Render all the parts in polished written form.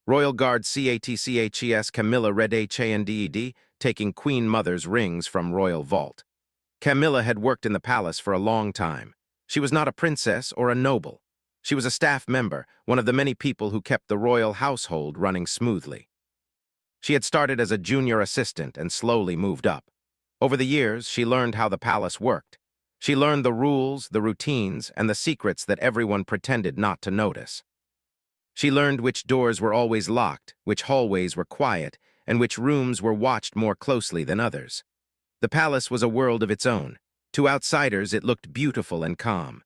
Royal Guard CATCHES Camilla Red HANDED, taking Queen Mother's rings from Royal Vault. Camilla had worked in the palace for a long time. She was not a princess or a noble. She was a staff member, one of the many people who kept the royal household running smoothly. She had started as a junior assistant and slowly moved up. Over the years, she learned how the palace worked. She learned the rules, the routines, and the secrets that everyone pretended not to notice. She learned which doors were always locked, which hallways were quiet, and which rooms were watched more closely than others. The palace was a world of its own. To outsiders, it looked beautiful and calm.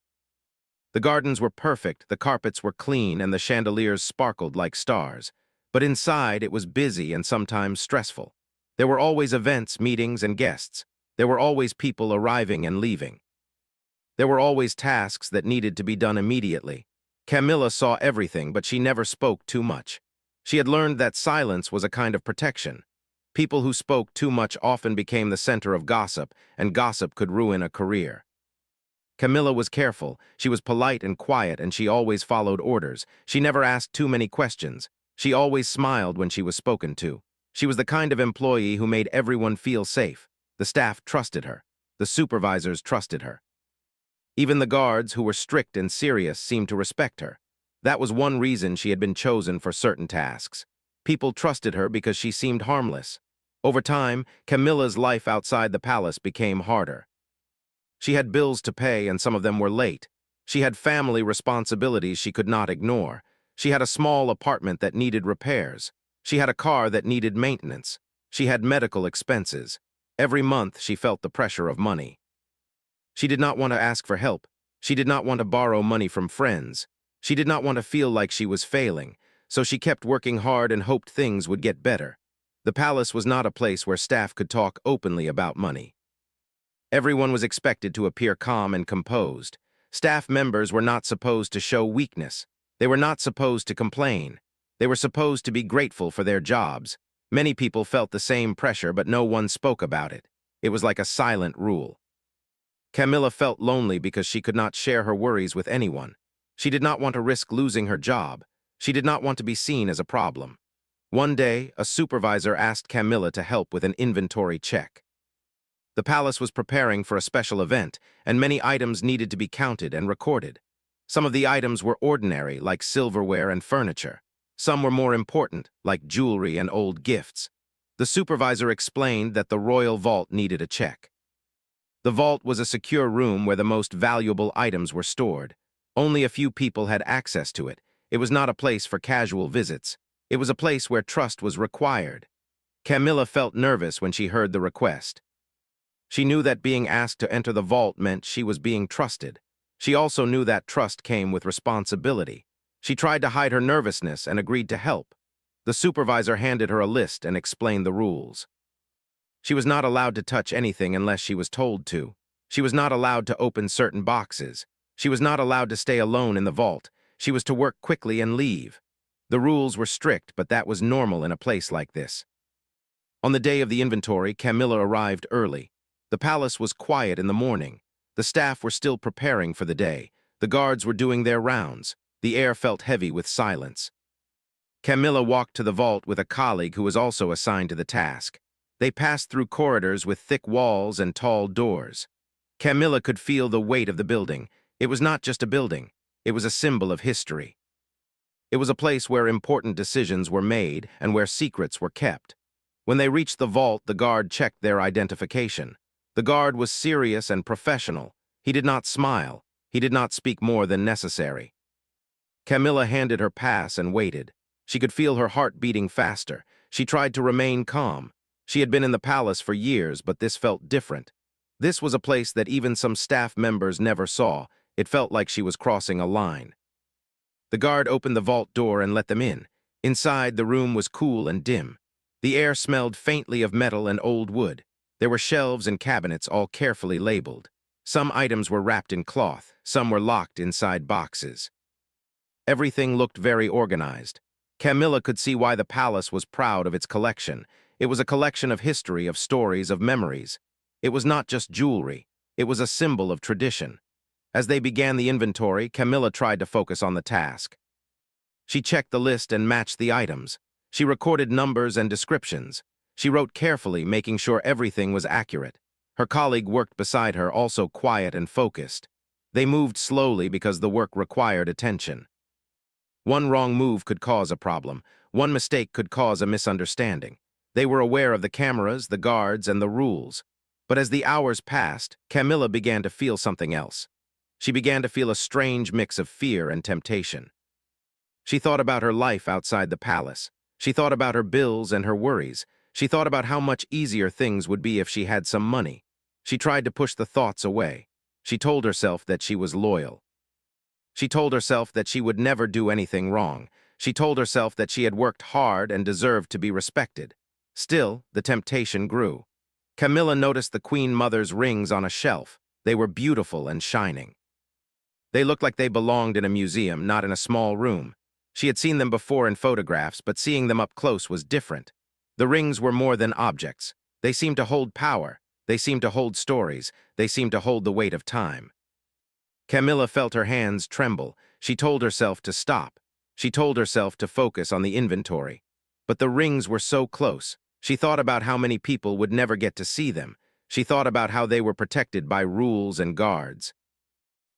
The gardens were perfect, the carpets were clean, and the chandeliers sparkled like stars. But inside, it was busy and sometimes stressful. There were always events, meetings, and guests. There were always people arriving and leaving. There were always tasks that needed to be done immediately. Camilla saw everything, but she never spoke too much. She had learned that silence was a kind of protection. People who spoke too much often became the center of gossip, and gossip could ruin a career. Camilla was careful. She was polite and quiet, and she always followed orders. She never asked too many questions. She always smiled when she was spoken to. She was the kind of employee who made everyone feel safe. The staff trusted her. The supervisors trusted her. Even the guards, who were strict and serious, seemed to respect her. That was one reason she had been chosen for certain tasks. People trusted her because she seemed harmless. Over time, Camilla's life outside the palace became harder. She had bills to pay, and some of them were late. She had family responsibilities she could not ignore. She had a small apartment that needed repairs. She had a car that needed maintenance. She had medical expenses. Every month, she felt the pressure of money. She did not want to ask for help. She did not want to borrow money from friends. She did not want to feel like she was failing, so she kept working hard and hoped things would get better. The palace was not a place where staff could talk openly about money. Everyone was expected to appear calm and composed. Staff members were not supposed to show weakness. They were not supposed to complain. They were supposed to be grateful for their jobs. Many people felt the same pressure, but no one spoke about it. It was like a silent rule. Camilla felt lonely because she could not share her worries with anyone. She did not want to risk losing her job. She did not want to be seen as a problem. One day, a supervisor asked Camilla to help with an inventory check. The palace was preparing for a special event, and many items needed to be counted and recorded. Some of the items were ordinary, like silverware and furniture. Some were more important, like jewelry and old gifts. The supervisor explained that the royal vault needed a check. The vault was a secure room where the most valuable items were stored. Only a few people had access to it. It was not a place for casual visits. It was a place where trust was required. Camilla felt nervous when she heard the request. She knew that being asked to enter the vault meant she was being trusted. She also knew that trust came with responsibility. She tried to hide her nervousness and agreed to help. The supervisor handed her a list and explained the rules. She was not allowed to touch anything unless she was told to. She was not allowed to open certain boxes. She was not allowed to stay alone in the vault. She was to work quickly and leave. The rules were strict, but that was normal in a place like this. On the day of the inventory, Camilla arrived early. The palace was quiet in the morning. The staff were still preparing for the day. The guards were doing their rounds. The air felt heavy with silence. Camilla walked to the vault with a colleague who was also assigned to the task. They passed through corridors with thick walls and tall doors. Camilla could feel the weight of the building. It was not just a building. It was a symbol of history. It was a place where important decisions were made and where secrets were kept. When they reached the vault, the guard checked their identification. The guard was serious and professional. He did not smile. He did not speak more than necessary. Camilla handed her pass and waited. She could feel her heart beating faster. She tried to remain calm. She had been in the palace for years, but this felt different. This was a place that even some staff members never saw. It felt like she was crossing a line. The guard opened the vault door and let them in. Inside, the room was cool and dim. The air smelled faintly of metal and old wood. There were shelves and cabinets, all carefully labeled. Some items were wrapped in cloth. Some were locked inside boxes. Everything looked very organized. Camilla could see why the palace was proud of its collection. It was a collection of history, of stories, of memories. It was not just jewelry. It was a symbol of tradition. As they began the inventory, Camilla tried to focus on the task. She checked the list and matched the items. She recorded numbers and descriptions. She wrote carefully, making sure everything was accurate. Her colleague worked beside her, also quiet and focused. They moved slowly because the work required attention. One wrong move could cause a problem. One mistake could cause a misunderstanding. They were aware of the cameras, the guards, and the rules. But as the hours passed, Camilla began to feel something else. She began to feel a strange mix of fear and temptation. She thought about her life outside the palace. She thought about her bills and her worries. She thought about how much easier things would be if she had some money. She tried to push the thoughts away. She told herself that she was loyal. She told herself that she would never do anything wrong. She told herself that she had worked hard and deserved to be respected. Still, the temptation grew. Camilla noticed the Queen Mother's rings on a shelf. They were beautiful and shining. They looked like they belonged in a museum, not in a small room. She had seen them before in photographs, but seeing them up close was different. The rings were more than objects. They seemed to hold power. They seemed to hold stories. They seemed to hold the weight of time. Camilla felt her hands tremble. She told herself to stop. She told herself to focus on the inventory. But the rings were so close. She thought about how many people would never get to see them. She thought about how they were protected by rules and guards.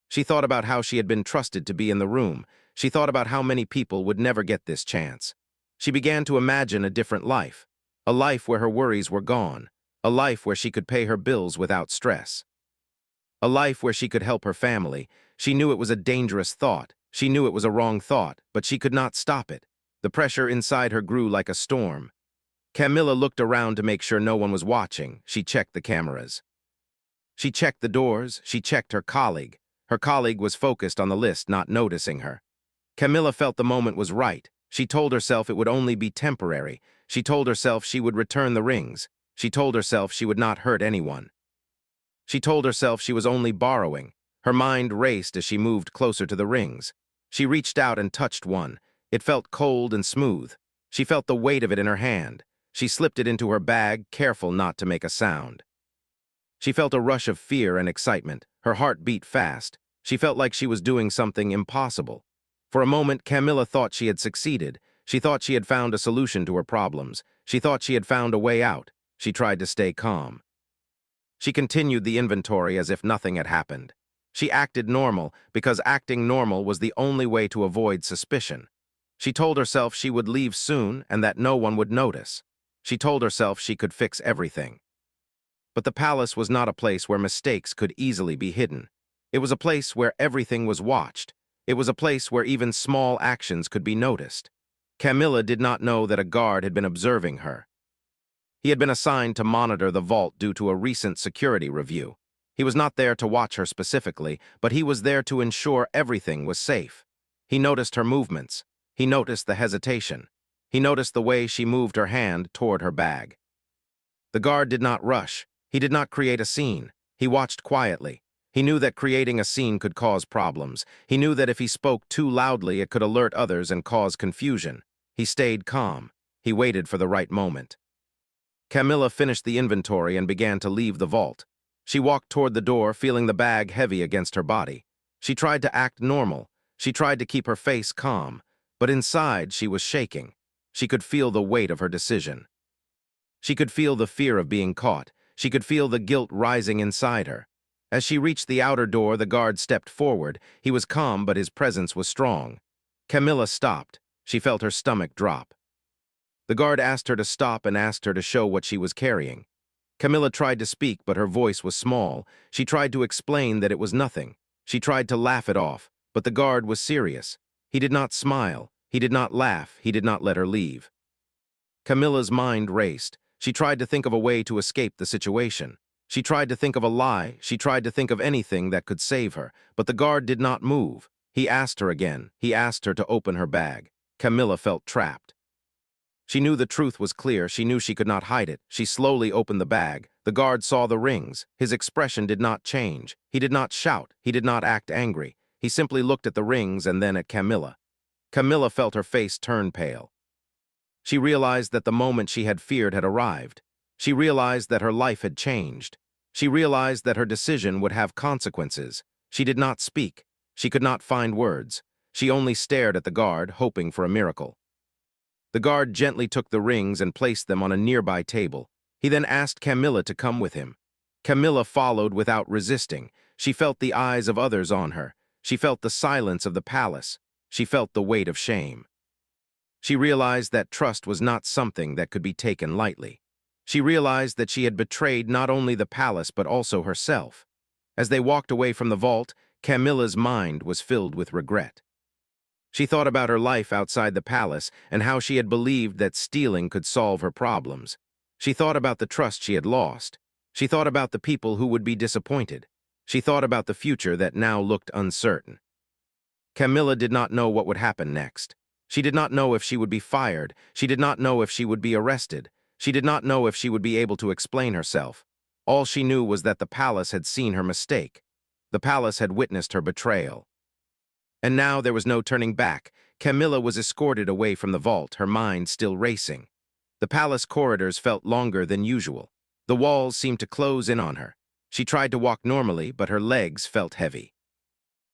She thought about how she had been trusted to be in the room. She thought about how many people would never get this chance. She began to imagine a different life. A life where her worries were gone. A life where she could pay her bills without stress. A life where she could help her family. She knew it was a dangerous thought. She knew it was a wrong thought, but she could not stop it. The pressure inside her grew like a storm. Camilla looked around to make sure no one was watching. She checked the cameras. She checked the doors. She checked her colleague. Her colleague was focused on the list, not noticing her. Camilla felt the moment was right. She told herself it would only be temporary. She told herself she would return the rings. She told herself she would not hurt anyone. She told herself she was only borrowing. Her mind raced as she moved closer to the rings. She reached out and touched one. It felt cold and smooth. She felt the weight of it in her hand. She slipped it into her bag, careful not to make a sound. She felt a rush of fear and excitement. Her heart beat fast. She felt like she was doing something impossible. For a moment, Camilla thought she had succeeded. She thought she had found a solution to her problems. She thought she had found a way out. She tried to stay calm. She continued the inventory as if nothing had happened. She acted normal because acting normal was the only way to avoid suspicion. She told herself she would leave soon and that no one would notice. She told herself she could fix everything. But the palace was not a place where mistakes could easily be hidden. It was a place where everything was watched. It was a place where even small actions could be noticed. Camilla did not know that a guard had been observing her. He had been assigned to monitor the vault due to a recent security review. He was not there to watch her specifically, but he was there to ensure everything was safe. He noticed her movements. He noticed the hesitation. He noticed the way she moved her hand toward her bag. The guard did not rush. He did not create a scene. He watched quietly. He knew that creating a scene could cause problems. He knew that if he spoke too loudly, it could alert others and cause confusion. He stayed calm. He waited for the right moment. Camilla finished the inventory and began to leave the vault. She walked toward the door, feeling the bag heavy against her body. She tried to act normal. She tried to keep her face calm. But inside, she was shaking. She could feel the weight of her decision. She could feel the fear of being caught. She could feel the guilt rising inside her. As she reached the outer door, the guard stepped forward. He was calm, but his presence was strong. Camilla stopped. She felt her stomach drop. The guard asked her to stop and asked her to show what she was carrying. Camilla tried to speak, but her voice was small. She tried to explain that it was nothing. She tried to laugh it off, but the guard was serious. He did not smile. He did not laugh. He did not let her leave. Camilla's mind raced. She tried to think of a way to escape the situation. She tried to think of a lie. She tried to think of anything that could save her, but the guard did not move. He asked her again. He asked her to open her bag. Camilla felt trapped. She knew the truth was clear. She knew she could not hide it. She slowly opened the bag. The guard saw the rings. His expression did not change. He did not shout. He did not act angry. He simply looked at the rings and then at Camilla. Camilla felt her face turn pale. She realized that the moment she had feared had arrived. She realized that her life had changed. She realized that her decision would have consequences. She did not speak. She could not find words. She only stared at the guard, hoping for a miracle. The guard gently took the rings and placed them on a nearby table. He then asked Camilla to come with him. Camilla followed without resisting. She felt the eyes of others on her. She felt the silence of the palace. She felt the weight of shame. She realized that trust was not something that could be taken lightly. She realized that she had betrayed not only the palace but also herself. As they walked away from the vault, Camilla's mind was filled with regret. She thought about her life outside the palace and how she had believed that stealing could solve her problems. She thought about the trust she had lost. She thought about the people who would be disappointed. She thought about the future that now looked uncertain. Camilla did not know what would happen next. She did not know if she would be fired. She did not know if she would be arrested. She did not know if she would be able to explain herself. All she knew was that the palace had seen her mistake. The palace had witnessed her betrayal. And now there was no turning back. Camilla was escorted away from the vault, her mind still racing. The palace corridors felt longer than usual. The walls seemed to close in on her. She tried to walk normally, but her legs felt heavy.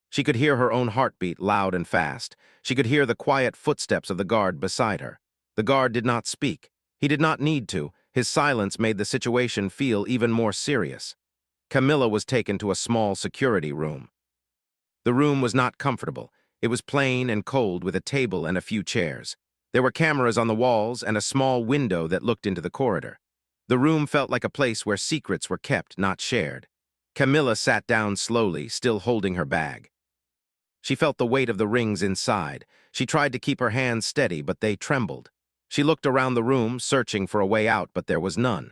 She could hear her own heartbeat loud and fast. She could hear the quiet footsteps of the guard beside her. The guard did not speak. He did not need to. His silence made the situation feel even more serious. Camilla was taken to a small security room. The room was not comfortable. It was plain and cold with a table and a few chairs. There were cameras on the walls and a small window that looked into the corridor. The room felt like a place where secrets were kept, not shared. Camilla sat down slowly, still holding her bag. She felt the weight of the rings inside. She tried to keep her hands steady, but they trembled. She looked around the room, searching for a way out, but there was none.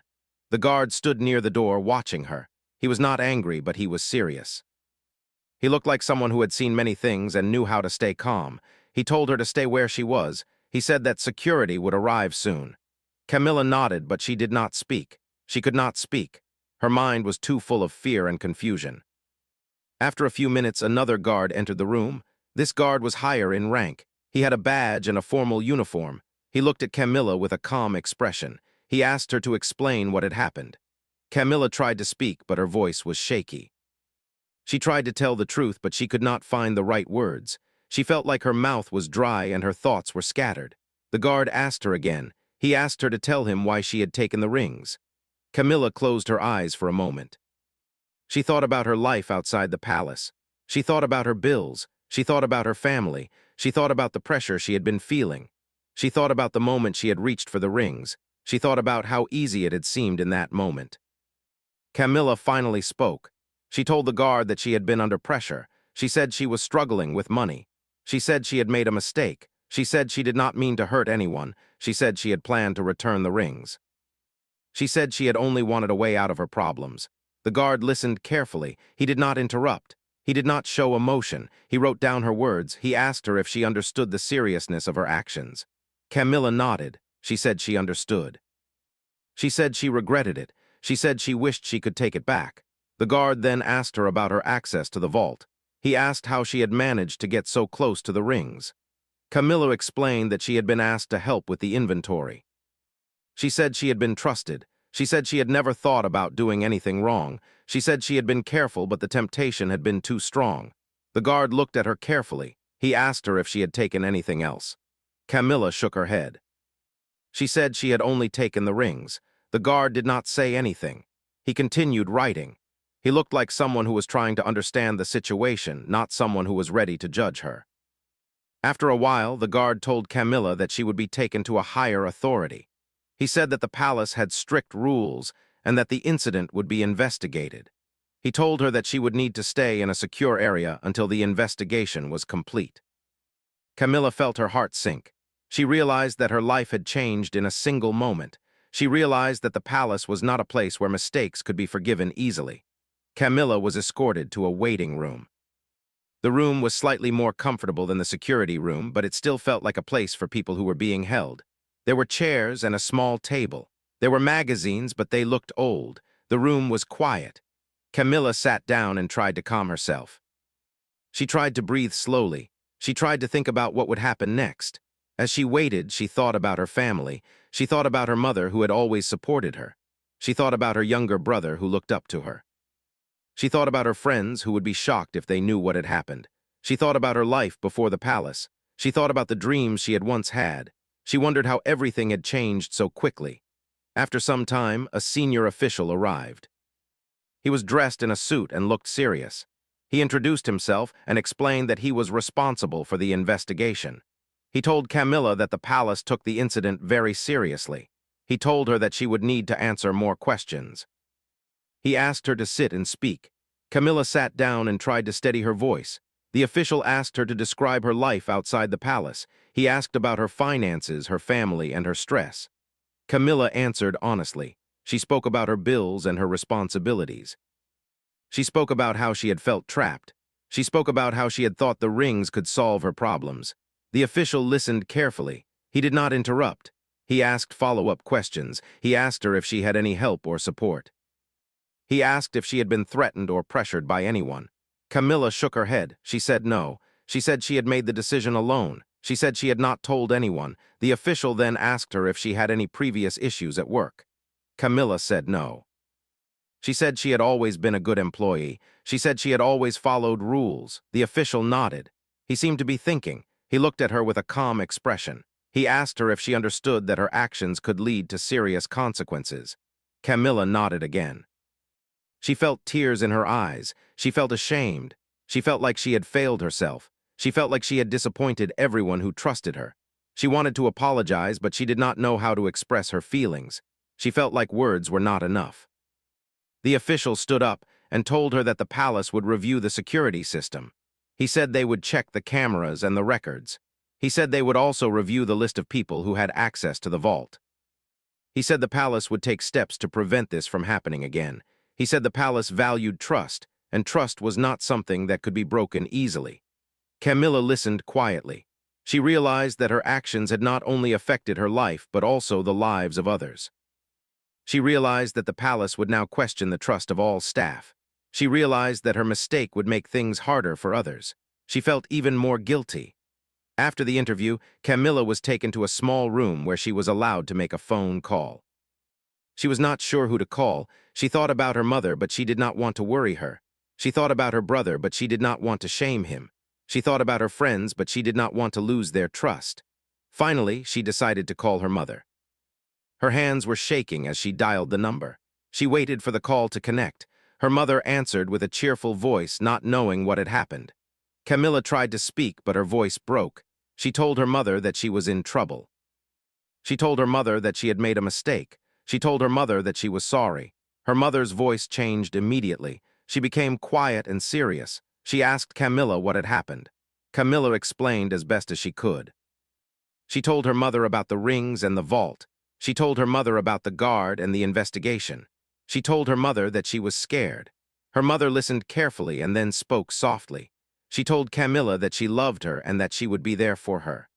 The guard stood near the door, watching her. He was not angry, but he was serious. He looked like someone who had seen many things and knew how to stay calm. He told her to stay where she was. He said that security would arrive soon. Camilla nodded, but she did not speak. She could not speak. Her mind was too full of fear and confusion. After a few minutes, another guard entered the room. This guard was higher in rank. He had a badge and a formal uniform. He looked at Camilla with a calm expression. He asked her to explain what had happened. Camilla tried to speak, but her voice was shaky. She tried to tell the truth, but she could not find the right words. She felt like her mouth was dry and her thoughts were scattered. The guard asked her again. He asked her to tell him why she had taken the rings. Camilla closed her eyes for a moment. She thought about her life outside the palace. She thought about her bills. She thought about her family. She thought about the pressure she had been feeling. She thought about the moment she had reached for the rings. She thought about how easy it had seemed in that moment. Camilla finally spoke. She told the guard that she had been under pressure. She said she was struggling with money. She said she had made a mistake. She said she did not mean to hurt anyone. She said she had planned to return the rings. She said she had only wanted a way out of her problems. The guard listened carefully. He did not interrupt. He did not show emotion. He wrote down her words. He asked her if she understood the seriousness of her actions. Camilla nodded. She said she understood. She said she regretted it. She said she wished she could take it back. The guard then asked her about her access to the vault. He asked how she had managed to get so close to the rings. Camilla explained that she had been asked to help with the inventory. She said she had been trusted. She said she had never thought about doing anything wrong. She said she had been careful, but the temptation had been too strong. The guard looked at her carefully. He asked her if she had taken anything else. Camilla shook her head. She said she had only taken the rings. The guard did not say anything. He continued writing. He looked like someone who was trying to understand the situation, not someone who was ready to judge her. After a while, the guard told Camilla that she would be taken to a higher authority. He said that the palace had strict rules and that the incident would be investigated. He told her that she would need to stay in a secure area until the investigation was complete. Camilla felt her heart sink. She realized that her life had changed in a single moment. She realized that the palace was not a place where mistakes could be forgiven easily. Camilla was escorted to a waiting room. The room was slightly more comfortable than the security room, but it still felt like a place for people who were being held. There were chairs and a small table. There were magazines, but they looked old. The room was quiet. Camilla sat down and tried to calm herself. She tried to breathe slowly. She tried to think about what would happen next. As she waited, she thought about her family. She thought about her mother who had always supported her. She thought about her younger brother who looked up to her. She thought about her friends who would be shocked if they knew what had happened. She thought about her life before the palace. She thought about the dreams she had once had. She wondered how everything had changed so quickly. After some time, a senior official arrived. He was dressed in a suit and looked serious. He introduced himself and explained that he was responsible for the investigation. He told Camilla that the palace took the incident very seriously. He told her that she would need to answer more questions. He asked her to sit and speak. Camilla sat down and tried to steady her voice. The official asked her to describe her life outside the palace. He asked about her finances, her family, and her stress. Camilla answered honestly. She spoke about her bills and her responsibilities. She spoke about how she had felt trapped. She spoke about how she had thought the rings could solve her problems. The official listened carefully. He did not interrupt. He asked follow-up questions. He asked her if she had any help or support. He asked if she had been threatened or pressured by anyone. Camilla shook her head. She said no. She said she had made the decision alone. She said she had not told anyone. The official then asked her if she had any previous issues at work. Camilla said no. She said she had always been a good employee. She said she had always followed rules. The official nodded. He seemed to be thinking. He looked at her with a calm expression. He asked her if she understood that her actions could lead to serious consequences. Camilla nodded again. She felt tears in her eyes. She felt ashamed. She felt like she had failed herself. She felt like she had disappointed everyone who trusted her. She wanted to apologize, but she did not know how to express her feelings. She felt like words were not enough. The official stood up and told her that the palace would review the security system. He said they would check the cameras and the records. He said they would also review the list of people who had access to the vault. He said the palace would take steps to prevent this from happening again. He said the palace valued trust, and trust was not something that could be broken easily. Camilla listened quietly. She realized that her actions had not only affected her life, but also the lives of others. She realized that the palace would now question the trust of all staff. She realized that her mistake would make things harder for others. She felt even more guilty. After the interview, Camilla was taken to a small room where she was allowed to make a phone call. She was not sure who to call. She thought about her mother, but she did not want to worry her. She thought about her brother, but she did not want to shame him. She thought about her friends, but she did not want to lose their trust. Finally, she decided to call her mother. Her hands were shaking as she dialed the number. She waited for the call to connect. Her mother answered with a cheerful voice, not knowing what had happened. Camilla tried to speak, but her voice broke. She told her mother that she was in trouble. She told her mother that she had made a mistake. She told her mother that she was sorry. Her mother's voice changed immediately. She became quiet and serious. She asked Camilla what had happened. Camilla explained as best as she could. She told her mother about the rings and the vault. She told her mother about the guard and the investigation. She told her mother that she was scared. Her mother listened carefully and then spoke softly. She told Camilla that she loved her and that she would be there for her.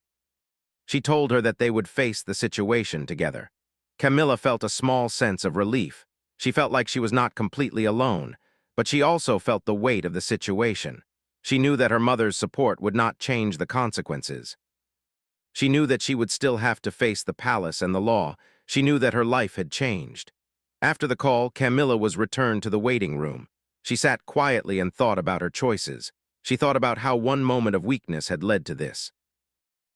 She told her that they would face the situation together. Camilla felt a small sense of relief. She felt like she was not completely alone, but she also felt the weight of the situation. She knew that her mother's support would not change the consequences. She knew that she would still have to face the palace and the law. She knew that her life had changed. After the call, Camilla was returned to the waiting room. She sat quietly and thought about her choices. She thought about how one moment of weakness had led to this.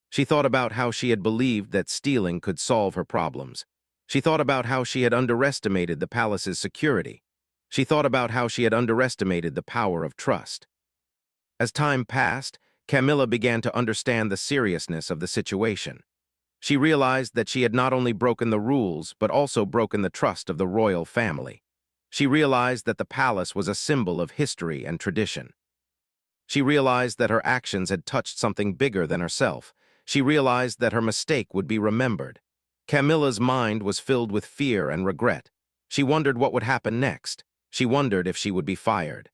She thought about how she had believed that stealing could solve her problems. She thought about how she had underestimated the palace's security. She thought about how she had underestimated the power of trust. As time passed, Camilla began to understand the seriousness of the situation. She realized that she had not only broken the rules, but also broken the trust of the royal family. She realized that the palace was a symbol of history and tradition. She realized that her actions had touched something bigger than herself. She realized that her mistake would be remembered. Camilla's mind was filled with fear and regret. She wondered what would happen next. She wondered if she would be fired.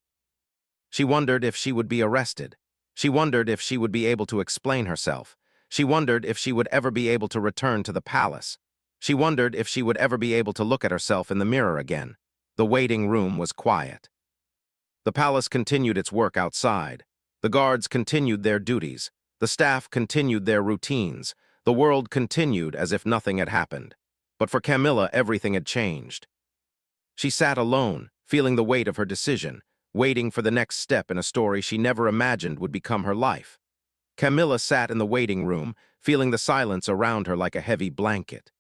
She wondered if she would be arrested. She wondered if she would be able to explain herself. She wondered if she would ever be able to return to the palace. She wondered if she would ever be able to look at herself in the mirror again. The waiting room was quiet. The palace continued its work outside. The guards continued their duties. The staff continued their routines. The world continued as if nothing had happened. But for Camilla, everything had changed. She sat alone, feeling the weight of her decision, waiting for the next step in a story she never imagined would become her life. Camilla sat in the waiting room, feeling the silence around her like a heavy blanket.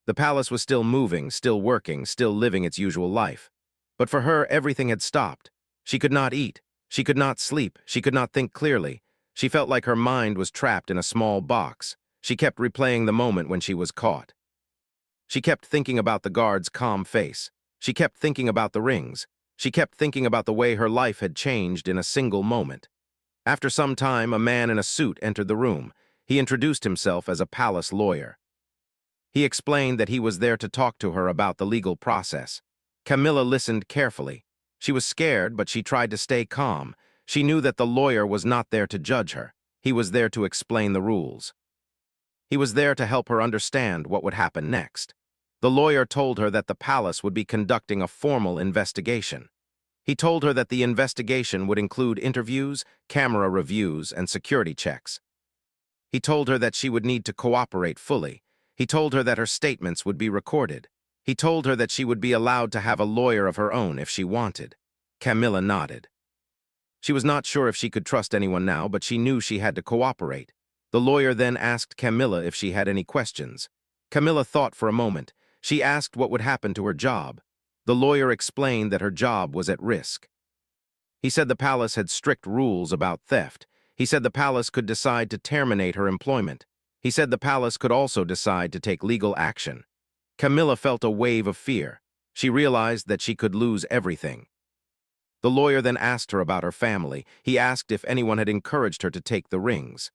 The palace was still moving, still working, still living its usual life. But for her, everything had stopped. She could not eat. She could not sleep. She could not think clearly. She felt like her mind was trapped in a small box. She kept replaying the moment when she was caught. She kept thinking about the guard's calm face. She kept thinking about the rings. She kept thinking about the way her life had changed in a single moment. After some time, a man in a suit entered the room. He introduced himself as a palace lawyer. He explained that he was there to talk to her about the legal process. Camilla listened carefully. She was scared, but she tried to stay calm. She knew that the lawyer was not there to judge her. He was there to explain the rules. He was there to help her understand what would happen next. The lawyer told her that the palace would be conducting a formal investigation. He told her that the investigation would include interviews, camera reviews, and security checks. He told her that she would need to cooperate fully. He told her that her statements would be recorded. He told her that she would be allowed to have a lawyer of her own if she wanted. Camilla nodded. She was not sure if she could trust anyone now, but she knew she had to cooperate. The lawyer then asked Camilla if she had any questions. Camilla thought for a moment. She asked what would happen to her job. The lawyer explained that her job was at risk. He said the palace had strict rules about theft. He said the palace could decide to terminate her employment. He said the palace could also decide to take legal action. Camilla felt a wave of fear. She realized that she could lose everything. The lawyer then asked her about her family. He asked if anyone had encouraged her to take the rings.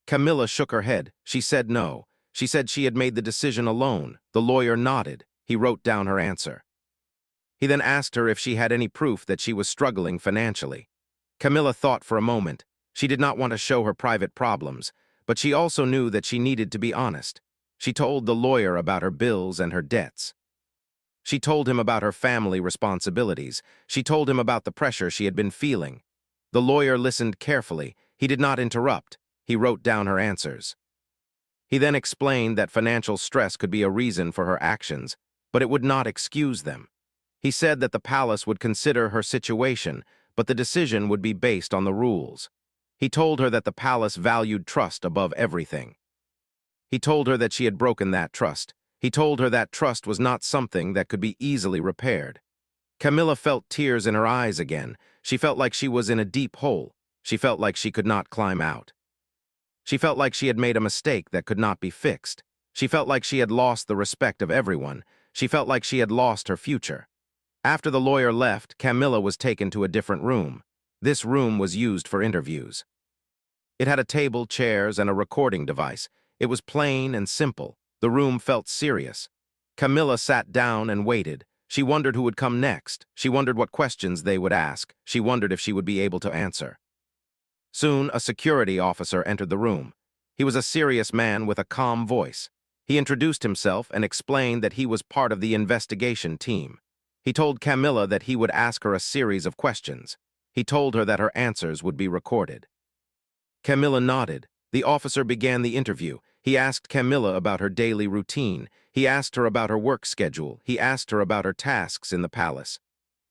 Camilla shook her head. She said no. She said she had made the decision alone. The lawyer nodded. He wrote down her answer. He then asked her if she had any proof that she was struggling financially. Camilla thought for a moment. She did not want to show her private problems, but she also knew that she needed to be honest. She told the lawyer about her bills and her debts. She told him about her family responsibilities. She told him about the pressure she had been feeling. The lawyer listened carefully. He did not interrupt. He wrote down her answers. He then explained that financial stress could be a reason for her actions, but it would not excuse them. He said that the palace would consider her situation, but the decision would be based on the rules. He told her that the palace valued trust above everything. He told her that she had broken that trust. He told her that trust was not something that could be easily repaired. Camilla felt tears in her eyes again. She felt like she was in a deep hole. She felt like she could not climb out. She felt like she had made a mistake that could not be fixed. She felt like she had lost the respect of everyone. She felt like she had lost her future. After the lawyer left, Camilla was taken to a different room. This room was used for interviews. It had a table, chairs, and a recording device. It was plain and simple. The room felt serious. Camilla sat down and waited. She wondered who would come next. She wondered what questions they would ask. She wondered if she would be able to answer. Soon, a security officer entered the room. He was a serious man with a calm voice. He introduced himself and explained that he was part of the investigation team. He told Camilla that he would ask her a series of questions. He told her that her answers would be recorded. Camilla nodded. The officer began the interview. He asked Camilla about her daily routine. He asked her about her work schedule. He asked her about her tasks in the palace.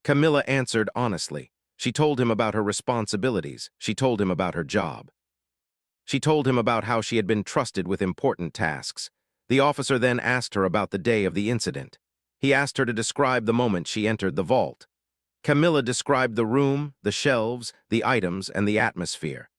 Camilla answered honestly. She told him about her responsibilities. She told him about her job. She told him about how she had been trusted with important tasks. The officer then asked her about the day of the incident. He asked her to describe the moment she entered the vault. Camilla described the room, the shelves, the items, and the atmosphere.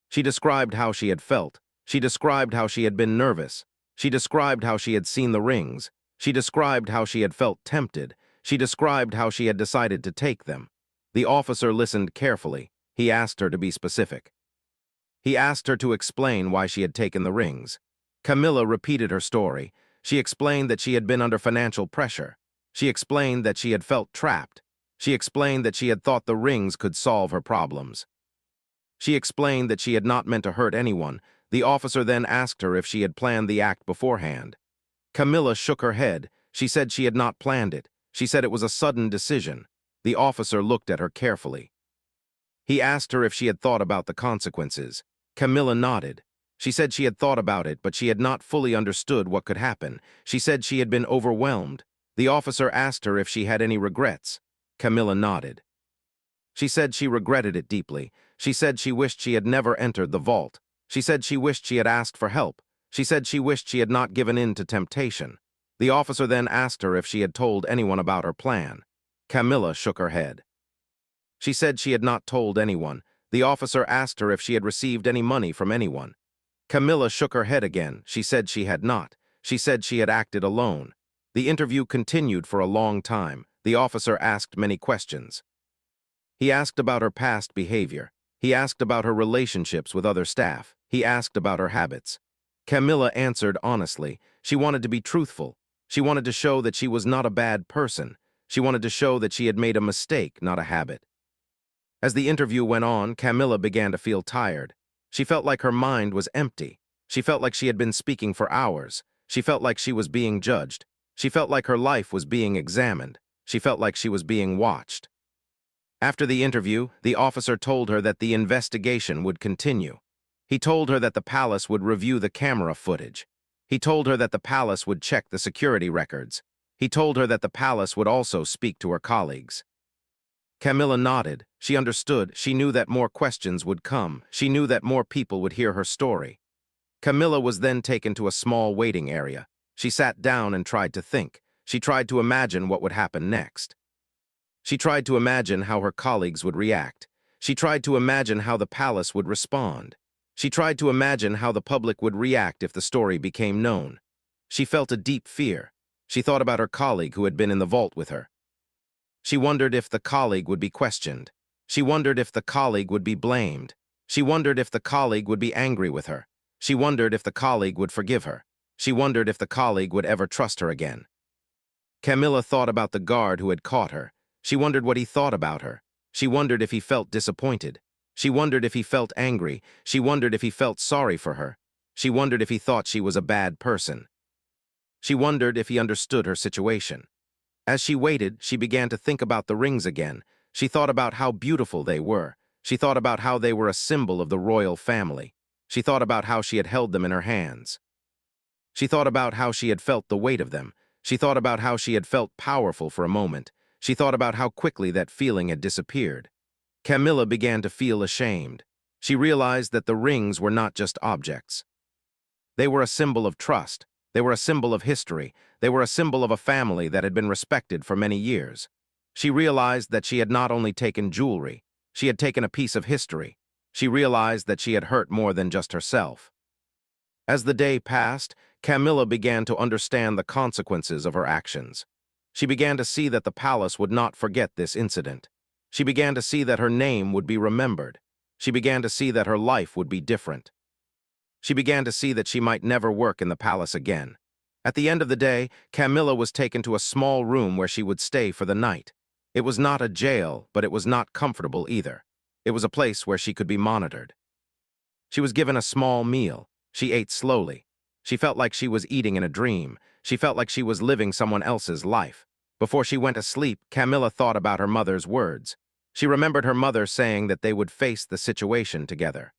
She described how she had felt. She described how she had been nervous. She described how she had seen the rings. She described how she had felt tempted. She described how she had decided to take them. The officer listened carefully. He asked her to be specific. He asked her to explain why she had taken the rings. Camilla repeated her story. She explained that she had been under financial pressure. She explained that she had felt trapped. She explained that she had thought the rings could solve her problems. She explained that she had not meant to hurt anyone. The officer then asked her if she had planned the act beforehand. Camilla shook her head. She said she had not planned it. She said it was a sudden decision. The officer looked at her carefully. He asked her if she had thought about the consequences. Camilla nodded. She said she had thought about it, but she had not fully understood what could happen. She said she had been overwhelmed. The officer asked her if she had any regrets. Camilla nodded. She said she regretted it deeply. She said she wished she had never entered the vault. She said she wished she had asked for help. She said she wished she had not given in to temptation. The officer then asked her if she had told anyone about her plan. Camilla shook her head. She said she had not told anyone. The officer asked her if she had received any money from anyone. Camilla shook her head again. She said she had not. She said she had acted alone. The interview continued for a long time. The officer asked many questions. He asked about her past behavior. He asked about her relationships with other staff. He asked about her habits. Camilla answered honestly. She wanted to be truthful. She wanted to show that she was not a bad person. She wanted to show that she had made a mistake, not a habit. As the interview went on, Camilla began to feel tired. She felt like her mind was empty. She felt like she had been speaking for hours. She felt like she was being judged. She felt like her life was being examined. She felt like she was being watched. After the interview, the officer told her that the investigation would continue. He told her that the palace would review the camera footage. He told her that the palace would check the security records. He told her that the palace would also speak to her colleagues. Camilla nodded. She understood. She knew that more questions would come. She knew that more people would hear her story. Camilla was then taken to a small waiting area. She sat down and tried to think. She tried to imagine what would happen next. She tried to imagine how her colleagues would react. She tried to imagine how the palace would respond. She tried to imagine how the public would react if the story became known. She felt a deep fear. She thought about her colleague who had been in the vault with her. She wondered if the colleague would be questioned. She wondered if the colleague would be blamed. She wondered if the colleague would be angry with her. She wondered if the colleague would forgive her. She wondered if the colleague would ever trust her again. Camilla thought about the guard who had caught her. She wondered what he thought about her. She wondered if he felt disappointed. She wondered if he felt angry. She wondered if he felt sorry for her. She wondered if he thought she was a bad person. She wondered if he understood her situation. As she waited, she began to think about the rings again. She thought about how beautiful they were. She thought about how they were a symbol of the royal family. She thought about how she had held them in her hands. She thought about how she had felt the weight of them. She thought about how she had felt powerful for a moment. She thought about how quickly that feeling had disappeared. Camilla began to feel ashamed. She realized that the rings were not just objects. They were a symbol of trust. They were a symbol of history. They were a symbol of a family that had been respected for many years. She realized that she had not only taken jewelry, she had taken a piece of history. She realized that she had hurt more than just herself. As the day passed, Camilla began to understand the consequences of her actions. She began to see that the palace would not forget this incident. She began to see that her name would be remembered. She began to see that her life would be different. She began to see that she might never work in the palace again. At the end of the day, Camilla was taken to a small room where she would stay for the night. It was not a jail, but it was not comfortable either. It was a place where she could be monitored. She was given a small meal. She ate slowly. She felt like she was eating in a dream. She felt like she was living someone else's life. Before she went to sleep, Camilla thought about her mother's words. She remembered her mother saying that they would face the situation together.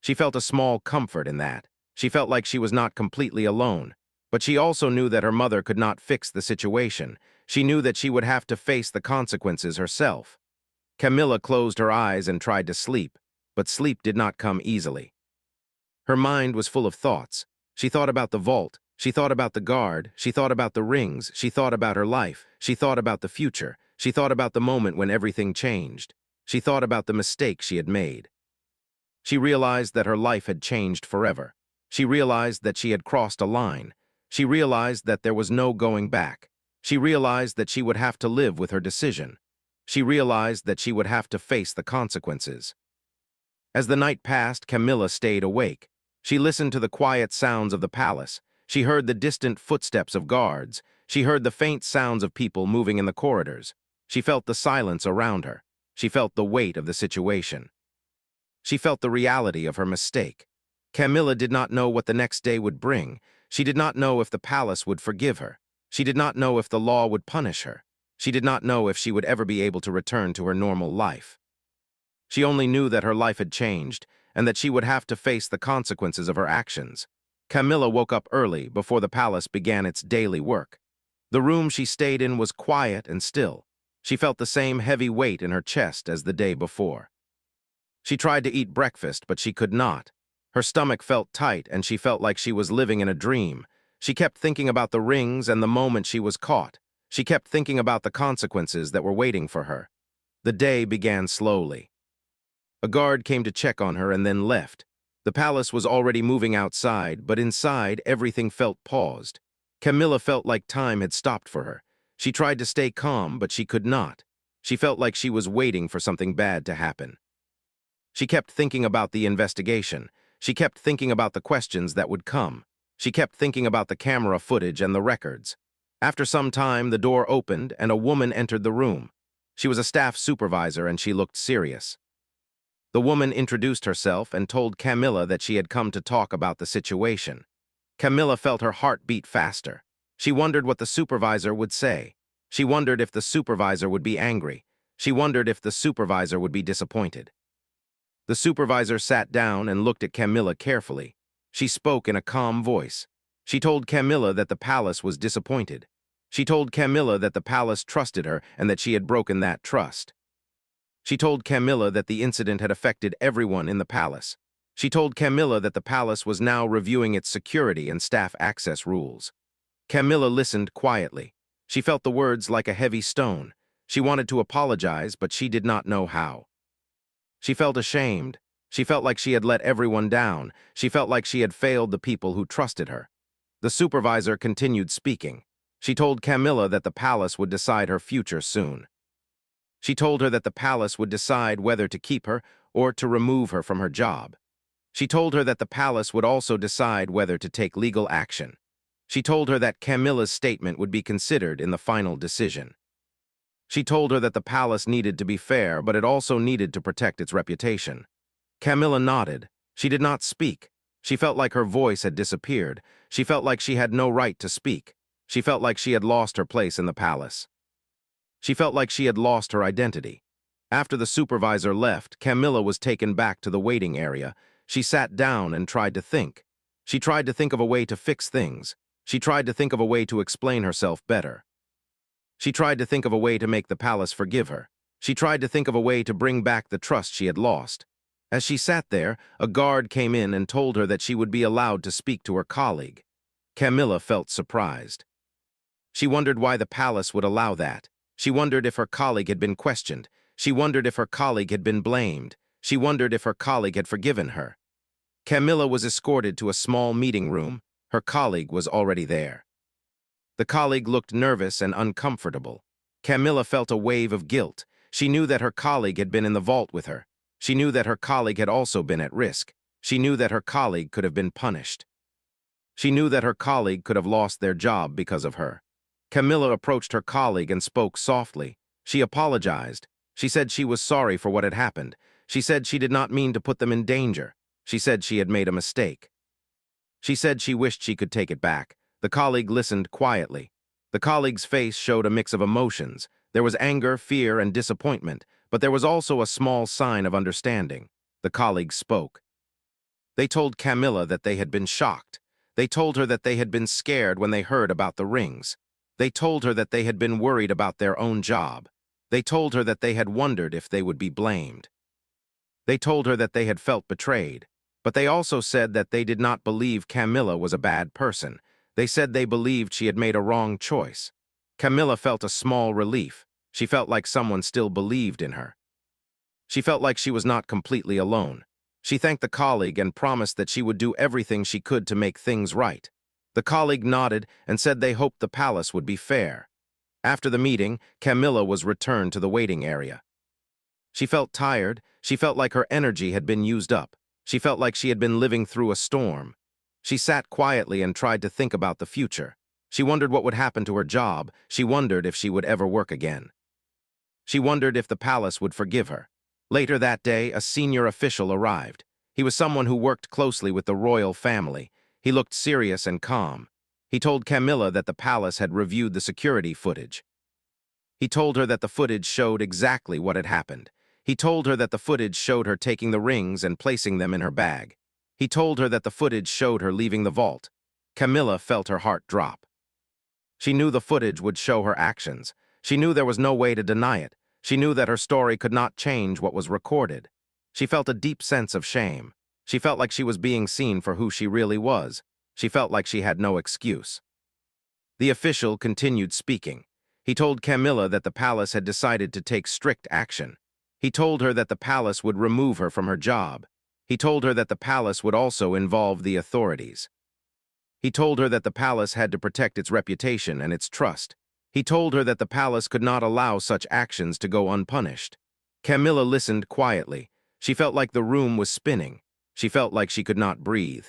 She felt a small comfort in that. She felt like she was not completely alone. But she also knew that her mother could not fix the situation. She knew that she would have to face the consequences herself. Camilla closed her eyes and tried to sleep, but sleep did not come easily. Her mind was full of thoughts. She thought about the vault. She thought about the guard. She thought about the rings. She thought about her life. She thought about the future. She thought about the moment when everything changed. She thought about the mistake she had made. She realized that her life had changed forever. She realized that she had crossed a line. She realized that there was no going back. She realized that she would have to live with her decision. She realized that she would have to face the consequences. As the night passed, Camilla stayed awake. She listened to the quiet sounds of the palace. She heard the distant footsteps of guards. She heard the faint sounds of people moving in the corridors. She felt the silence around her. She felt the weight of the situation. She felt the reality of her mistake. Camilla did not know what the next day would bring. She did not know if the palace would forgive her. She did not know if the law would punish her. She did not know if she would ever be able to return to her normal life. She only knew that her life had changed and that she would have to face the consequences of her actions. Camilla woke up early before the palace began its daily work. The room she stayed in was quiet and still. She felt the same heavy weight in her chest as the day before. She tried to eat breakfast, but she could not. Her stomach felt tight, and she felt like she was living in a dream. She kept thinking about the rings and the moment she was caught. She kept thinking about the consequences that were waiting for her. The day began slowly. A guard came to check on her and then left. The palace was already moving outside, but inside everything felt paused. Camilla felt like time had stopped for her. She tried to stay calm, but she could not. She felt like she was waiting for something bad to happen. She kept thinking about the investigation. She kept thinking about the questions that would come. She kept thinking about the camera footage and the records. After some time, the door opened and a woman entered the room. She was a staff supervisor and she looked serious. The woman introduced herself and told Camilla that she had come to talk about the situation. Camilla felt her heart beat faster. She wondered what the supervisor would say. She wondered if the supervisor would be angry. She wondered if the supervisor would be disappointed. The supervisor sat down and looked at Camilla carefully. She spoke in a calm voice. She told Camilla that the palace was disappointed. She told Camilla that the palace trusted her and that she had broken that trust. She told Camilla that the incident had affected everyone in the palace. She told Camilla that the palace was now reviewing its security and staff access rules. Camilla listened quietly. She felt the words like a heavy stone. She wanted to apologize, but she did not know how. She felt ashamed. She felt like she had let everyone down. She felt like she had failed the people who trusted her. The supervisor continued speaking. She told Camilla that the palace would decide her future soon. She told her that the palace would decide whether to keep her or to remove her from her job. She told her that the palace would also decide whether to take legal action. She told her that Camilla's statement would be considered in the final decision. She told her that the palace needed to be fair, but it also needed to protect its reputation. Camilla nodded. She did not speak. She felt like her voice had disappeared. She felt like she had no right to speak. She felt like she had lost her place in the palace. She felt like she had lost her identity. After the supervisor left, Camilla was taken back to the waiting area. She sat down and tried to think. She tried to think of a way to fix things. She tried to think of a way to explain herself better. She tried to think of a way to make the palace forgive her. She tried to think of a way to bring back the trust she had lost. As she sat there, a guard came in and told her that she would be allowed to speak to her colleague. Camilla felt surprised. She wondered why the palace would allow that. She wondered if her colleague had been questioned. She wondered if her colleague had been blamed. She wondered if her colleague had forgiven her. Camilla was escorted to a small meeting room. Her colleague was already there. The colleague looked nervous and uncomfortable. Camilla felt a wave of guilt. She knew that her colleague had been in the vault with her. She knew that her colleague had also been at risk. She knew that her colleague could have been punished. She knew that her colleague could have lost their job because of her. Camilla approached her colleague and spoke softly. She apologized. She said she was sorry for what had happened. She said she did not mean to put them in danger. She said she had made a mistake. She said she wished she could take it back. The colleague listened quietly. The colleague's face showed a mix of emotions. There was anger, fear, and disappointment, but there was also a small sign of understanding. The colleague spoke. They told Camilla that they had been shocked. They told her that they had been scared when they heard about the rings. They told her that they had been worried about their own job. They told her that they had wondered if they would be blamed. They told her that they had felt betrayed. But they also said that they did not believe Camilla was a bad person. They said they believed she had made a wrong choice. Camilla felt a small relief. She felt like someone still believed in her. She felt like she was not completely alone. She thanked the colleague and promised that she would do everything she could to make things right. The colleague nodded and said they hoped the palace would be fair. After the meeting, Camilla was returned to the waiting area. She felt tired. She felt like her energy had been used up. She felt like she had been living through a storm. She sat quietly and tried to think about the future. She wondered what would happen to her job. She wondered if she would ever work again. She wondered if the palace would forgive her. Later that day, a senior official arrived. He was someone who worked closely with the royal family. He looked serious and calm. He told Camilla that the palace had reviewed the security footage. He told her that the footage showed exactly what had happened. He told her that the footage showed her taking the rings and placing them in her bag. He told her that the footage showed her leaving the vault. Camilla felt her heart drop. She knew the footage would show her actions. She knew there was no way to deny it. She knew that her story could not change what was recorded. She felt a deep sense of shame. She felt like she was being seen for who she really was. She felt like she had no excuse. The official continued speaking. He told Camilla that the palace had decided to take strict action. He told her that the palace would remove her from her job. He told her that the palace would also involve the authorities. He told her that the palace had to protect its reputation and its trust. He told her that the palace could not allow such actions to go unpunished. Camilla listened quietly. She felt like the room was spinning. She felt like she could not breathe.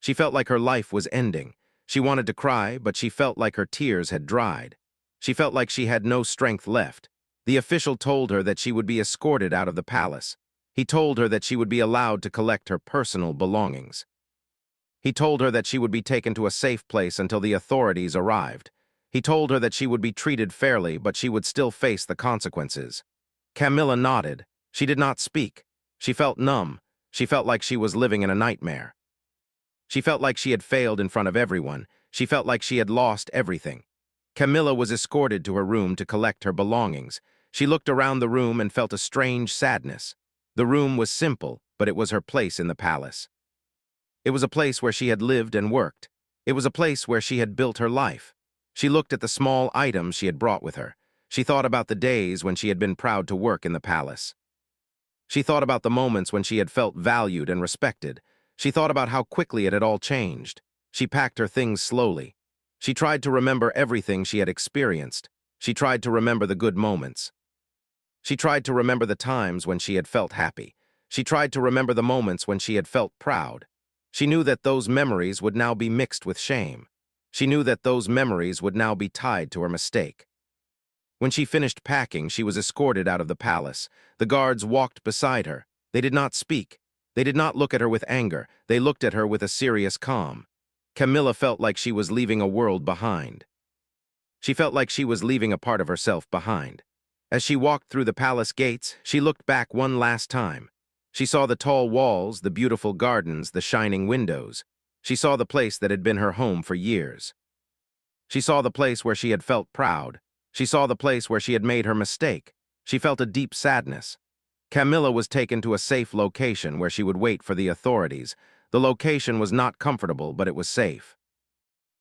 She felt like her life was ending. She wanted to cry, but she felt like her tears had dried. She felt like she had no strength left. The official told her that she would be escorted out of the palace. He told her that she would be allowed to collect her personal belongings. He told her that she would be taken to a safe place until the authorities arrived. He told her that she would be treated fairly, but she would still face the consequences. Camilla nodded. She did not speak. She felt numb. She felt like she was living in a nightmare. She felt like she had failed in front of everyone. She felt like she had lost everything. Camilla was escorted to her room to collect her belongings. She looked around the room and felt a strange sadness. The room was simple, but it was her place in the palace. It was a place where she had lived and worked. It was a place where she had built her life. She looked at the small items she had brought with her. She thought about the days when she had been proud to work in the palace. She thought about the moments when she had felt valued and respected. She thought about how quickly it had all changed. She packed her things slowly. She tried to remember everything she had experienced. She tried to remember the good moments. She tried to remember the times when she had felt happy. She tried to remember the moments when she had felt proud. She knew that those memories would now be mixed with shame. She knew that those memories would now be tied to her mistake. When she finished packing, she was escorted out of the palace. The guards walked beside her. They did not speak. They did not look at her with anger. They looked at her with a serious calm. Camilla felt like she was leaving a world behind. She felt like she was leaving a part of herself behind. As she walked through the palace gates, she looked back one last time. She saw the tall walls, the beautiful gardens, the shining windows. She saw the place that had been her home for years. She saw the place where she had felt proud. She saw the place where she had made her mistake. She felt a deep sadness. Camilla was taken to a safe location where she would wait for the authorities. The location was not comfortable, but it was safe.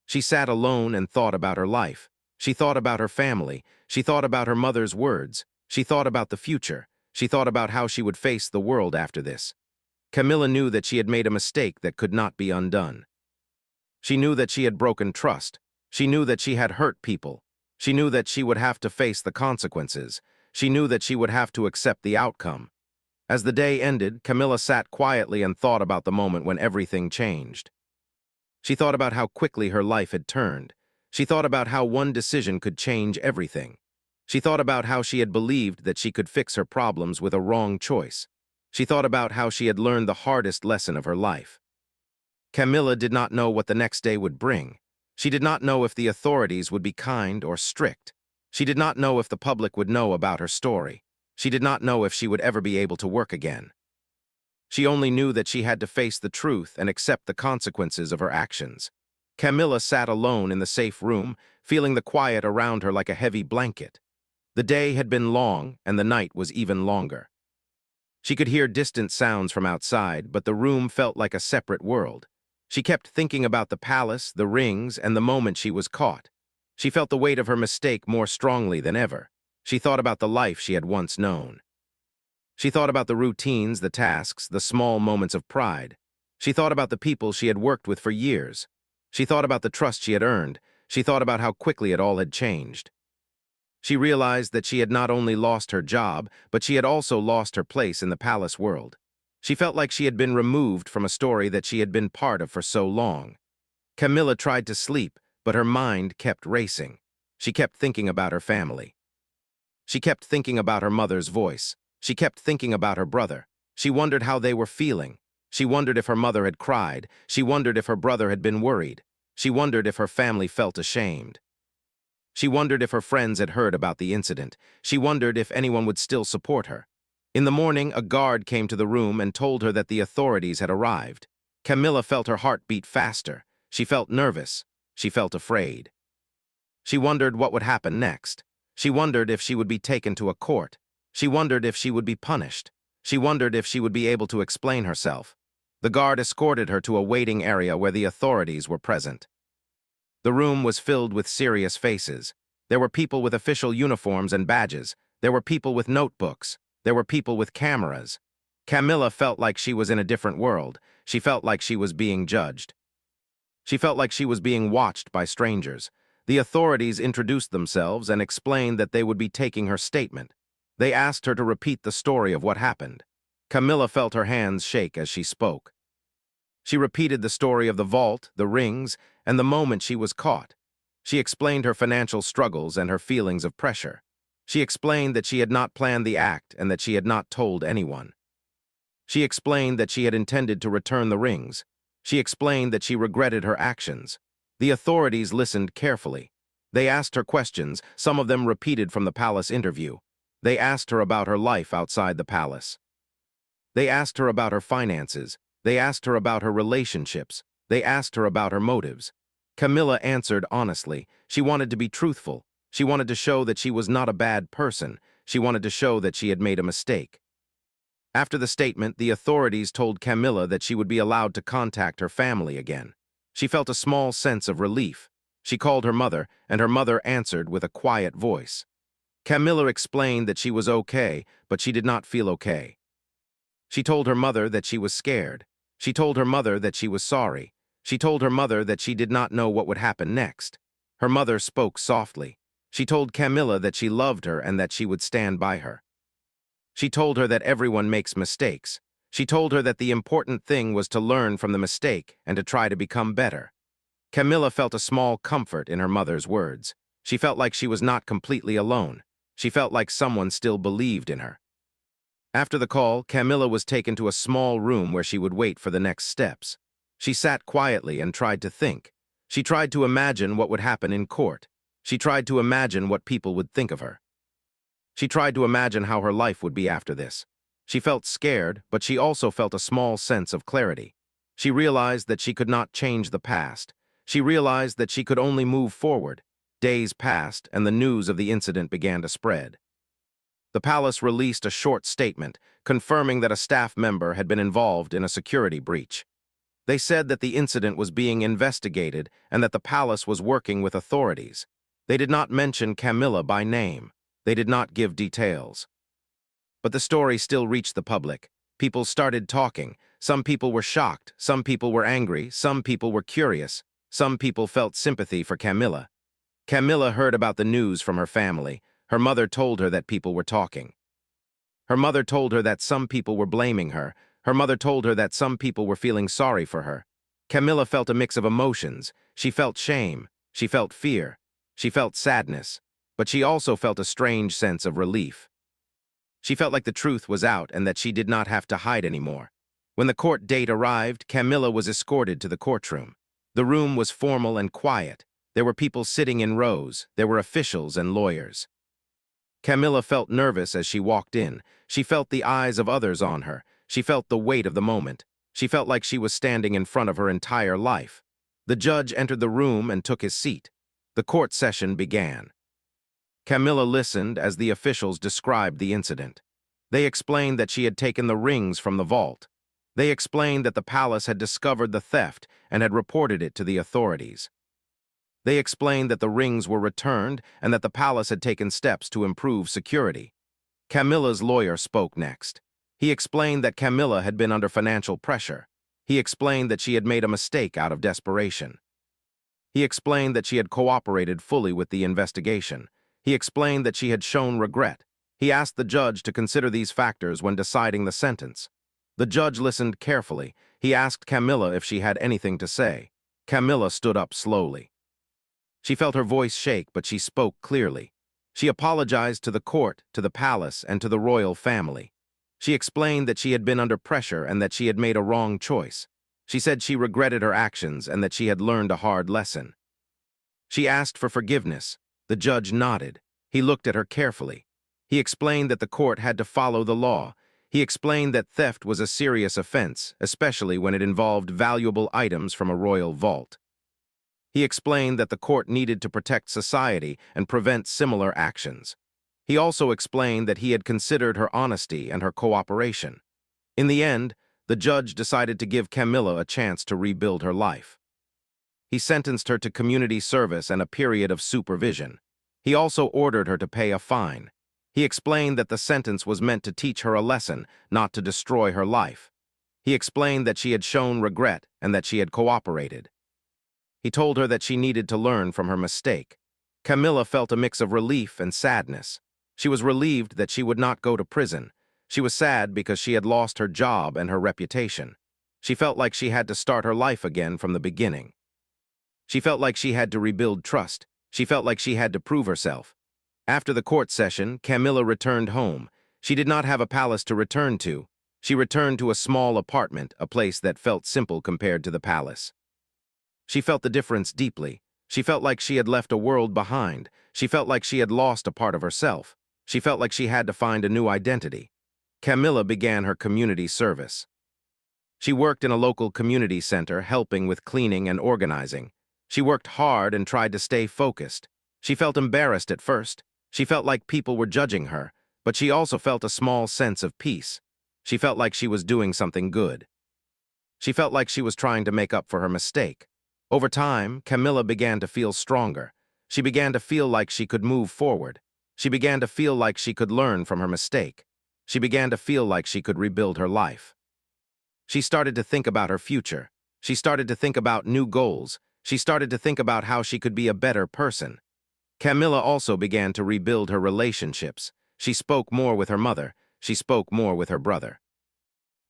She sat alone and thought about her life. She thought about her family. She thought about her mother's words. She thought about the future. She thought about how she would face the world after this. Camilla knew that she had made a mistake that could not be undone. She knew that she had broken trust. She knew that she had hurt people. She knew that she would have to face the consequences. She knew that she would have to accept the outcome. As the day ended, Camilla sat quietly and thought about the moment when everything changed. She thought about how quickly her life had turned. She thought about how one decision could change everything. She thought about how she had believed that she could fix her problems with a wrong choice. She thought about how she had learned the hardest lesson of her life. Camilla did not know what the next day would bring. She did not know if the authorities would be kind or strict. She did not know if the public would know about her story. She did not know if she would ever be able to work again. She only knew that she had to face the truth and accept the consequences of her actions. Camilla sat alone in the safe room, feeling the quiet around her like a heavy blanket. The day had been long, and the night was even longer. She could hear distant sounds from outside, but the room felt like a separate world. She kept thinking about the palace, the rings, and the moment she was caught. She felt the weight of her mistake more strongly than ever. She thought about the life she had once known. She thought about the routines, the tasks, the small moments of pride. She thought about the people she had worked with for years. She thought about the trust she had earned. She thought about how quickly it all had changed. She realized that she had not only lost her job, but she had also lost her place in the palace world. She felt like she had been removed from a story that she had been part of for so long. Camilla tried to sleep, but her mind kept racing. She kept thinking about her family. She kept thinking about her mother's voice. She kept thinking about her brother. She wondered how they were feeling. She wondered if her mother had cried. She wondered if her brother had been worried. She wondered if her family felt ashamed. She wondered if her friends had heard about the incident. She wondered if anyone would still support her. In the morning, a guard came to the room and told her that the authorities had arrived. Camilla felt her heart beat faster. She felt nervous. She felt afraid. She wondered what would happen next. She wondered if she would be taken to a court. She wondered if she would be punished. She wondered if she would be able to explain herself. The guard escorted her to a waiting area where the authorities were present. The room was filled with serious faces. There were people with official uniforms and badges. There were people with notebooks. There were people with cameras. Camilla felt like she was in a different world. She felt like she was being judged. She felt like she was being watched by strangers. The authorities introduced themselves and explained that they would be taking her statement. They asked her to repeat the story of what happened. Camilla felt her hands shake as she spoke. She repeated the story of the vault, the rings, and the moment she was caught. She explained her financial struggles and her feelings of pressure. She explained that she had not planned the act and that she had not told anyone. She explained that she had intended to return the rings. She explained that she regretted her actions. The authorities listened carefully. They asked her questions, some of them repeated from the palace interview. They asked her about her life outside the palace. They asked her about her finances. They asked her about her relationships. They asked her about her motives. Camilla answered honestly. She wanted to be truthful. She wanted to show that she was not a bad person. She wanted to show that she had made a mistake. After the statement, the authorities told Camilla that she would be allowed to contact her family again. She felt a small sense of relief. She called her mother, and her mother answered with a quiet voice. Camilla explained that she was okay, but she did not feel okay. She told her mother that she was scared. She told her mother that she was sorry. She told her mother that she did not know what would happen next. Her mother spoke softly. She told Camilla that she loved her and that she would stand by her. She told her that everyone makes mistakes. She told her that the important thing was to learn from the mistake and to try to become better. Camilla felt a small comfort in her mother's words. She felt like she was not completely alone. She felt like someone still believed in her. After the call, Camilla was taken to a small room where she would wait for the next steps. She sat quietly and tried to think. She tried to imagine what would happen in court. She tried to imagine what people would think of her. She tried to imagine how her life would be after this. She felt scared, but she also felt a small sense of clarity. She realized that she could not change the past. She realized that she could only move forward. Days passed, and the news of the incident began to spread. The palace released a short statement confirming that a staff member had been involved in a security breach. They said that the incident was being investigated and that the palace was working with authorities. They did not mention Camilla by name. They did not give details. But the story still reached the public. People started talking. Some people were shocked. Some people were angry. Some people were curious. Some people felt sympathy for Camilla. Camilla heard about the news from her family. Her mother told her that people were talking. Her mother told her that some people were blaming her. Her mother told her that some people were feeling sorry for her. Camilla felt a mix of emotions. She felt shame. She felt fear. She felt sadness. But she also felt a strange sense of relief. She felt like the truth was out and that she did not have to hide anymore. When the court date arrived, Camilla was escorted to the courtroom. The room was formal and quiet. There were people sitting in rows. There were officials and lawyers. Camilla felt nervous as she walked in. She felt the eyes of others on her. She felt the weight of the moment. She felt like she was standing in front of her entire life. The judge entered the room and took his seat. The court session began. Camilla listened as the officials described the incident. They explained that she had taken the rings from the vault. They explained that the palace had discovered the theft and had reported it to the authorities. They explained that the rings were returned and that the palace had taken steps to improve security. Camilla's lawyer spoke next. He explained that Camilla had been under financial pressure. He explained that she had made a mistake out of desperation. He explained that she had cooperated fully with the investigation. He explained that she had shown regret. He asked the judge to consider these factors when deciding the sentence. The judge listened carefully. He asked Camilla if she had anything to say. Camilla stood up slowly. She felt her voice shake, but she spoke clearly. She apologized to the court, to the palace, and to the royal family. She explained that she had been under pressure and that she had made a wrong choice. She said she regretted her actions and that she had learned a hard lesson. She asked for forgiveness. The judge nodded. He looked at her carefully. He explained that the court had to follow the law. He explained that theft was a serious offense, especially when it involved valuable items from a royal vault. He explained that the court needed to protect society and prevent similar actions. He also explained that he had considered her honesty and her cooperation. In the end, the judge decided to give Camilla a chance to rebuild her life. He sentenced her to community service and a period of supervision. He also ordered her to pay a fine. He explained that the sentence was meant to teach her a lesson, not to destroy her life. He explained that she had shown regret and that she had cooperated. He told her that she needed to learn from her mistake. Camilla felt a mix of relief and sadness. She was relieved that she would not go to prison. She was sad because she had lost her job and her reputation. She felt like she had to start her life again from the beginning. She felt like she had to rebuild trust. She felt like she had to prove herself. After the court session, Camilla returned home. She did not have a palace to return to. She returned to a small apartment, a place that felt simple compared to the palace. She felt the difference deeply. She felt like she had left a world behind. She felt like she had lost a part of herself. She felt like she had to find a new identity. Camilla began her community service. She worked in a local community center, helping with cleaning and organizing. She worked hard and tried to stay focused. She felt embarrassed at first. She felt like people were judging her, but she also felt a small sense of peace. She felt like she was doing something good. She felt like she was trying to make up for her mistake. Over time, Camilla began to feel stronger. She began to feel like she could move forward. She began to feel like she could learn from her mistake. She began to feel like she could rebuild her life. She started to think about her future. She started to think about new goals. She started to think about how she could be a better person. Camilla also began to rebuild her relationships. She spoke more with her mother. She spoke more with her brother.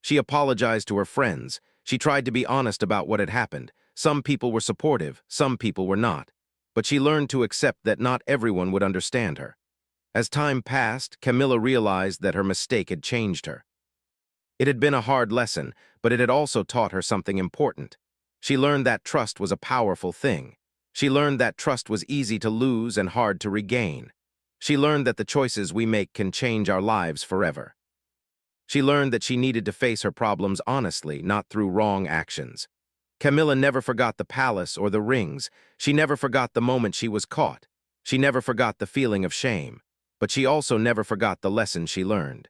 She apologized to her friends. She tried to be honest about what had happened. Some people were supportive, some people were not. But she learned to accept that not everyone would understand her. As time passed, Camilla realized that her mistake had changed her. It had been a hard lesson, but it had also taught her something important. She learned that trust was a powerful thing. She learned that trust was easy to lose and hard to regain. She learned that the choices we make can change our lives forever. She learned that she needed to face her problems honestly, not through wrong actions. Camilla never forgot the palace or the rings. She never forgot the moment she was caught. She never forgot the feeling of shame. But she also never forgot the lesson she learned.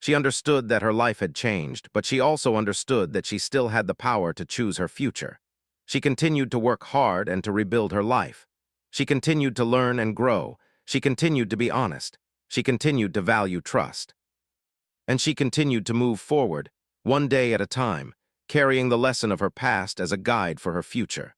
She understood that her life had changed, but she also understood that she still had the power to choose her future. She continued to work hard and to rebuild her life. She continued to learn and grow. She continued to be honest. She continued to value trust. And she continued to move forward, one day at a time, carrying the lesson of her past as a guide for her future.